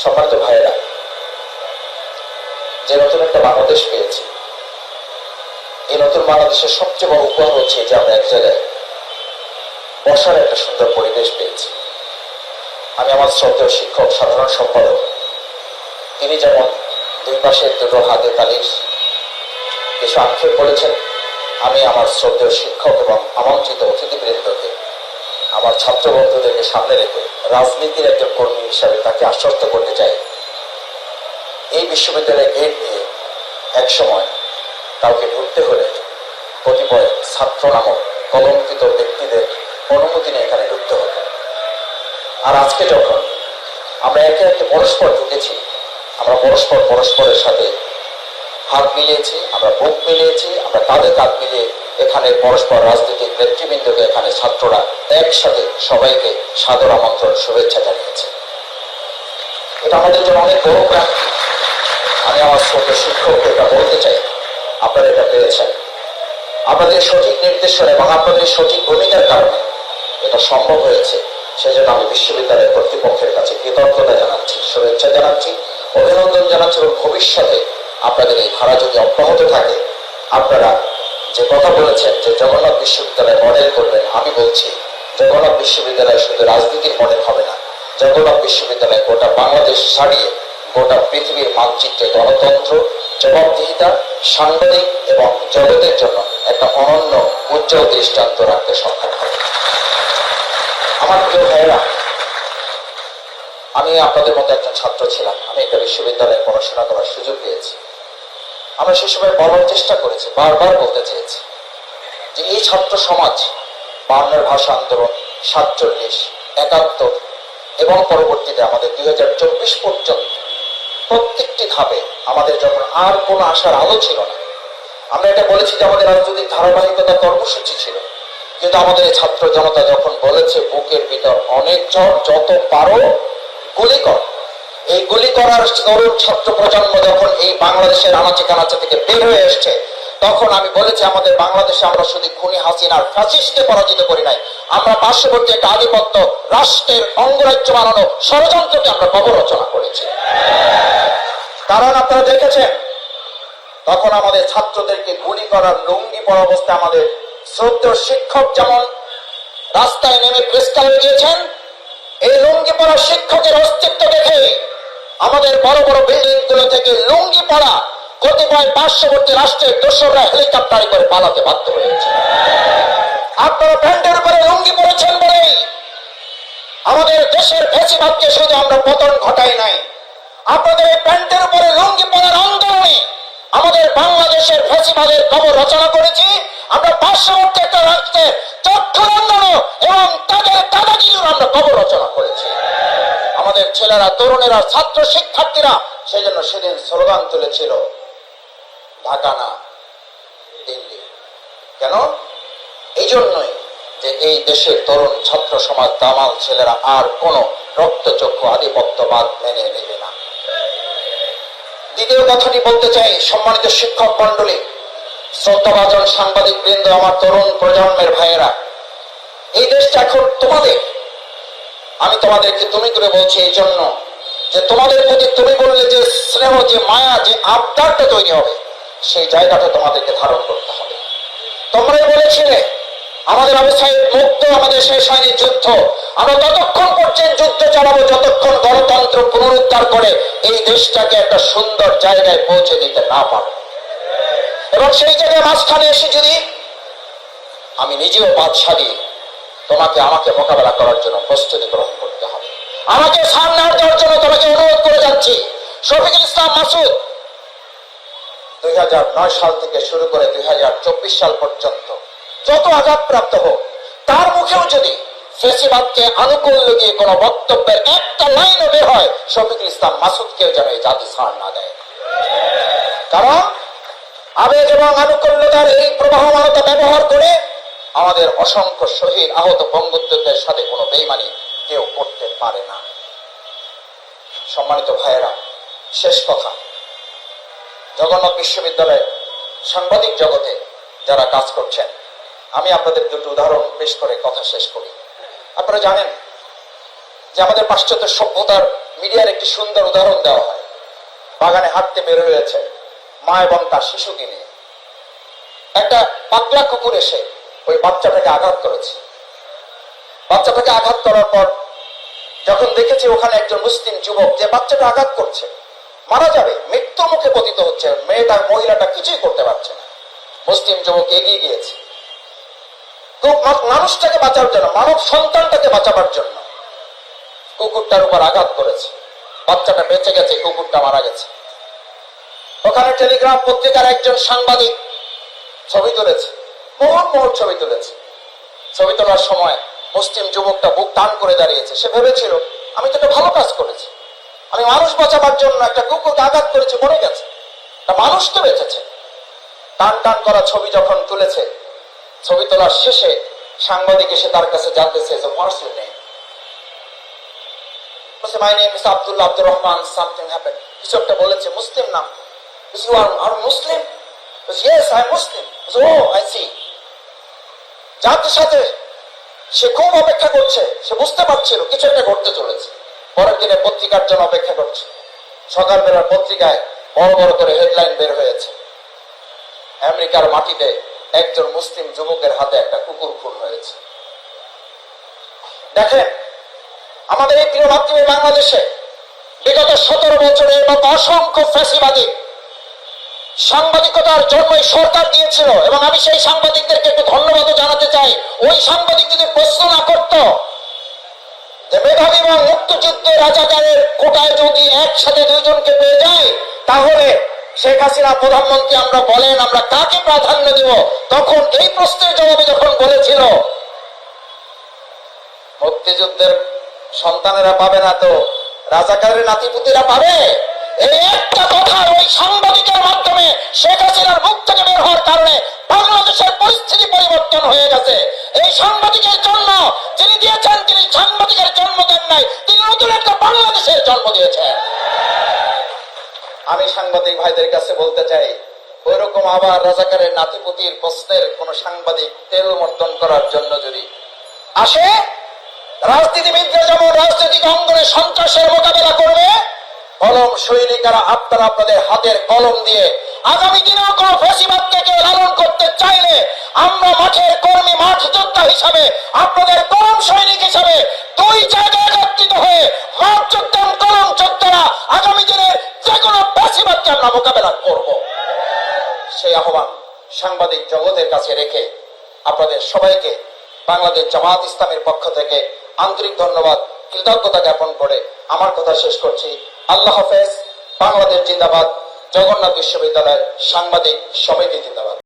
সম্মানিত ভাইয়েরা, যে নতুন একটা বাংলাদেশ পেয়েছি, এই নতুন বাংলাদেশের সবচেয়ে বড় উপহার হচ্ছে যে আমরা এক জায়গায় বসার একটা সুন্দর পরিবেশ পেয়েছি। আমি আমার শ্রদ্ধেয় শিক্ষক, সাধারণ সম্পাদক, তিনি যেমন দুই পাশে দুটো হাতে তালির কিছু আক্ষেপ করেছেন, আমি আমার শ্রদ্ধেয় শিক্ষক এবং আমন্ত্রিত অতিথিবৃন্দকে, আমার ছাত্র বন্ধুদেরকে সামনে রেখে রাজনীতির একজন কর্মী হিসাবে তাকে আশ্বস্ত করতে চাই, এই বিশ্ববিদ্যালয়ের গেট দিয়ে একসময় কাউকে ঢুকতে হলে কতিপয় ছাত্র নামক কলঙ্কিত ব্যক্তিদের অনুমতি নিয়ে এখানে ঢুকতে হতো। আর আজকে যখন আমরা একে একে পরস্পর ঢুকেছি, আমরা পরস্পরের সাথে হাত মিলিয়েছি, আমরা বুক মিলিয়েছি, আমরা কাঁধে কাঁধ মিলিয়ে এখানে পরস্পর রাজনৈতিক নেতৃবৃন্দকে, এখানে ছাত্ররা একসাথে সবাইকে সাদর আমন্ত্রণ, শুভেচ্ছা জানিয়েছে। এটা আমাদের জন্য অনেক বড় প্রাপ্তি। আমি আমার ছোট শিক্ষককে এটা বলতে চাই, আপনারা এটা পেয়েছেন। আপনাদের সঠিক নির্দেশনা এবং আপনাদের সঠিক ভূমিকার কারণে এটা সম্ভব হয়েছে। সেজন্য আমি বিশ্ববিদ্যালয়ের কর্তৃপক্ষের কাছে কৃতজ্ঞতা জানাচ্ছি, শুভেচ্ছা জানাচ্ছি, অভিনন্দন জানাচ্ছি। এবং ভবিষ্যতে আপনাদের এই ধারা যদি অব্যাহত থাকে, আপনারা যে কথা বলেছেন যে জগন্নাথ বিশ্ববিদ্যালয় মডেল করবেন, আমি বলছি জগন্নাথ বিশ্ববিদ্যালয় শুধু রাজনীতির মডেল হবে না, জগন্নাথ বিশ্ববিদ্যালয় গোটা বাংলাদেশ ছাড়িয়ে গোটা পৃথিবীর মানচিত্রে গণতন্ত্র, জবাবদিহিতা, সাংবাদিক এবং জগতের জন্য একটা অনন্য উজ্জ্বল দৃষ্টান্ত রাখতে সক্ষম হবে। আমার প্রিয় ভাইয়েরা, আমি আপনাদের মতো একজন ছাত্র ছিলাম। আমি একটা বিশ্ববিদ্যালয়ে পড়াশোনা করার সুযোগ পেয়েছি। আমরা সে সময় বলার চেষ্টা করেছি, বারবার বলতে চেয়েছি যে এই ছাত্র সমাজ 52 ভাষা আন্দোলন, 47, 71 এবং পরবর্তীতে আমাদের 2024 পর্যন্ত প্রত্যেকটি ধাপে আমাদের যখন আর কোনো আশার আলো ছিল না, আমরা এটা বলেছি যে আমাদের রাজনৈতিক ধারাবাহিকতা কর্মসূচি ছিল, কিন্তু আমাদের এই ছাত্র জনতা যখন বলেছে বুকের ভিতর অনেক ঝড়, যত পারো গুলি কর, এই গুলি করার তরুণ ছাত্র প্রজন্ম যখন এই বাংলাদেশের আনাচে কানাচে থেকে বের হয়ে এসছে, তখন আমি বলেছি আমাদের বাংলাদেশে আমরা শুধু খুনি হাসিনার ফ্যাসিস্টকে পরাজিত করি নাই, আমরা পার্শ্ববর্তী একটা আধিপত্য রাষ্ট্রের অঙ্গরাজ্য বানানো ষড়যন্ত্রকে আমরা কবরচনা করেছি। কারণ আপনারা দেখেছেন তখন আমাদের ছাত্রদেরকে গুলি করার লুঙ্গি পরা অবস্থায় আমাদের শ্রদ্ধেয় শিক্ষক যেমন রাস্তায় নেমে প্রেস ক্লাবে গিয়েছেন, এই লুঙ্গি পরা শিক্ষকের অস্তিত্ব দেখে আমাদের বড় বড় বিল্ডিং গুলো থেকে লুঙ্গি পরা কতিপয় পার্শ্ববর্তী রাষ্ট্রের দোসররা হেলিকপ্টারে করে পালাতে বাধ্য হয়েছে। আপনারা প্যান্টের উপরে লুঙ্গি পরেছেন বলেই আমাদের দেশের ফ্যাসিবাদকে শুধু আমরা পতন ঘটাই নাই, আপনাদের এই প্যান্টের উপরে লুঙ্গি পরার আন্দোলনে আমাদের বাংলাদেশের ফ্যাসিবাদের কবর রচনা করেছি। আমরা পার্শ্ববর্তী একটা রাষ্ট্রের চক্ষুরন্ধন এবং তাদের দাদাগিরির আমরা কবর রচনা করেছি। আমাদের ছেলেরা, তরুণেরা, ছাত্র শিক্ষার্থীরা সেই জন্য সেদিন স্লোগান তুলেছিল, ঢাকা না দিল্লি। কেন? এই জন্যই যে এই দেশের তরুণ ছাত্র সমাজ, দামাল ছেলেরা আর কোন রক্তচক্ষু আধিপত্যবাদ মেনে নেবে না। দ্বিতীয় কথাটি বলতে চাই, সম্মানিত শিক্ষক মন্ডলী, শ্রদ্ধাভাজন সাংবাদিক বৃন্দ, আমার তরুণ প্রজন্মের ভাইয়েরা, এই দেশটা এখন তোমাদের। আমি তোমাদেরকে তুমি করে বলছি এই জন্য যে তোমাদের প্রতি তুমি বললে যে স্নেহ, যে মায়া, যে আবদারটা তৈরি হবে, সেই জায়গাটা তোমাদেরকে ধারণ করতে হবে। তোমরাই বলেছিলে আমাদের অবস্থায় মুক্ত, আমাদের শেষ হয়নি যুদ্ধ, আমরা ততক্ষণ পর্যন্ত যুদ্ধ চালাবো যতক্ষণ গণতন্ত্র পুনরুদ্ধার করে এই দেশটাকে একটা সুন্দর জায়গায় পৌঁছে দিতে না পারো। এবং সেই জায়গায় মাঝখানে এসে যদি আমি নিজেও বাদ সারিয়ে তোমাকে আমাকে মোকাবেলা করার জন্য প্রস্তুতি গ্রহণ করতে হবে। আমাকে সামনে দেওয়ার জন্য তোমাকে অনুরোধ করে যাচ্ছি। শফিকুল ইসলাম মাসুদ 2009 সাল থেকে শুরু করে 2024 সাল পর্যন্ত যত আঘাতপ্রাপ্ত হোক, তার মুখেও যদি ফ্যাসিবাদকে আনুকূল্য দিয়ে কোনো বক্তব্যের একটা লাইনও বের হয়, শফিকুল ইসলাম মাসুদকেও যেন এই জাতি ছাড় না দেয়। কারণ আবেগ এবং আনুকূল্যতার এই প্রবাহমানতা ব্যবহার করে আমাদের অসংখ্য শহীদ, আহত, বঙ্গবন্ধুদের সাথে কোনো বেইমানি কেউ করতে পারে না। সম্মানিত ভাইয়েরা, শেষ কথা, জগন্নাথ বিশ্ববিদ্যালয়ে সাংবাদিক জগতে যারা কাজ করছেন, আমি আপনাদের দুটো উদাহরণ পেশ করে কথা শেষ করি। আপনারা জানেন যে আমাদের পাশ্চাত্য সভ্যতার মিডিয়ার একটি সুন্দর উদাহরণ দেওয়া হয়। বাগানে হাঁটতে বের হয়েছে মা এবং তার শিশুকে নিয়ে। একটা পাগলা কুকুর এসে ওই বাচ্চাটাকে আঘাত করেছে। বাচ্চাটাকে আঘাত করার পর যখন দেখেছে ওখানে একজন মুসলিম যুবক যে বাচ্চাটা আঘাত করছে, মারা যাবে, মৃত্যু মুখে পতিত হচ্ছে, মহিলাটা কিছুই করতে পারছে না, মুসলিম যুবক এগিয়ে গিয়েছে মানুষটাকে বাঁচার জন্য, মানব সন্তানটাকে বাঁচাবার জন্য। কুকুরটার উপর আঘাত করেছে, বাচ্চাটা বেঁচে গেছে, কুকুরটা মারা গেছে। ওখানে টেলিগ্রাফ পত্রিকার একজন সাংবাদিক ছবি তুলেছে, মোহর ছবি তুলেছে। ছবি তোলার সময় মুসলিম যুবকটা বুক টান করে দাঁড়িয়েছে। সে ভেবেছিল আমি তো একটা ভালো কাজ করেছি, আমি মানুষ বাঁচাবার জন্য একটা কুকুরকে আঘাত করেছি, মরে গেছে, তা মানুষ তো বেঁচেছে। টান টান করা ছবি যখন তুলেছে, ছবি তোলার শেষে সাংবাদিক এসে তার কাছে জানতে চেয়েছে what's your name. My name is Abdullah, Abdur Rahman, something happened, কিছু একটা বলেছে, মুসলিম নাম। You are Muslim? Yes I am Muslim. Oh I see. যাতে সাথে সে খুব অপেক্ষা করছে, সে বুঝতে পারছিল কিছু একটা ঘটতে চলেছে। পরের দিনে পত্রিকার জন্য অপেক্ষা করছে। সকালবেলার পত্রিকায় বড় বড় করে হেডলাইন বের হয়েছে, আমেরিকার মাটিতে একজন মুসলিম যুবকের হাতে একটা কুকুর খুন হয়েছে। দেখেন, আমাদের এই প্রিয় মাতৃভূমি বাংলাদেশে বিগত 17 বছরের মতো অসংখ্য ফ্যাসিবাদী সাংবাদিকতার জন্যই সরকার দিয়েছিল, এবং আমি সেই সাংবাদিকদেরকে একটু ধন্যবাদও জানাতে চাই। ওই সাংবাদিক যদি প্রশ্ন না করত যে মেধাবী এবং মুক্তিযুদ্ধের রাজাকারের কোটায় যদি একসাথে দুইজনকে পেয়ে যায়, তাহলে শেখ হাসিনা প্রধানমন্ত্রী আমরা বলেন আমরা কাকে প্রাধান্য দিব, তখন এই প্রশ্নের জবাবে যখন বলেছিল মুক্তিযুদ্ধের সন্তানেরা পাবে না তো রাজাকারের নাতিপুতিরা পাবে, এই একটা কথা ওই সাংবাদিকের মাধ্যমে শেখ হাসিনার মুখ থেকে বের হওয়ার কারণে বাংলাদেশের পরিস্থিতি পরিবর্তন হয়ে গেছে। এই সাংবাদিকের জন্য যিনি দিয়েছেন, তিনি সাংবাদিকের জন্ম দেন নাই, তিনি নতুন একটা বাংলাদেশের জন্ম দিয়েছেন। আমি সাংবাদিক ভাইদের কাছে বলতে চাই, ওইরকম আবার রাজাকারের নাতিপুতির প্রশ্নের কোন সাংবাদিক তেল মর্দন করার জন্য যদি আসে, রাজনীতিবিদরা যেমন রাজনৈতিক অঙ্গনে সন্ত্রাসের মোকাবেলা করবে, কলম সৈনিকেরা আপনারা আপনাদের হাতের কলম দিয়ে আগামী দিনেও কোন ফ্যাসিবাদকে কেউ লালন করতে চাইলে আমরা মাঠের কর্মী, মাঠ যোদ্ধা হিসাবে, আপনাদের কলম সৈনিক হিসাবে দুই জায়গায় একত্রিত হয়ে মাঠ যোদ্ধা, কলম যোদ্ধারা আগামী দিনের যে কোনো ফ্যাসিবাদকে আমরা মোকাবেলা করব। সেই আহ্বান সাংবাদিক জগতের কাছে রেখে আপনাদের সবাইকে বাংলাদেশ জামাত ইসলামের পক্ষ থেকে আন্তরিক ধন্যবাদ, কৃতজ্ঞতা জ্ঞাপন করে আমার কথা শেষ করছি। আল্লাহ হাফেজ। বাংলাদেশ জিন্দাবাদ। জগন্নাথ বিশ্ববিদ্যালয়ের সাংবাদিক সমিতি জিন্দাবাদ।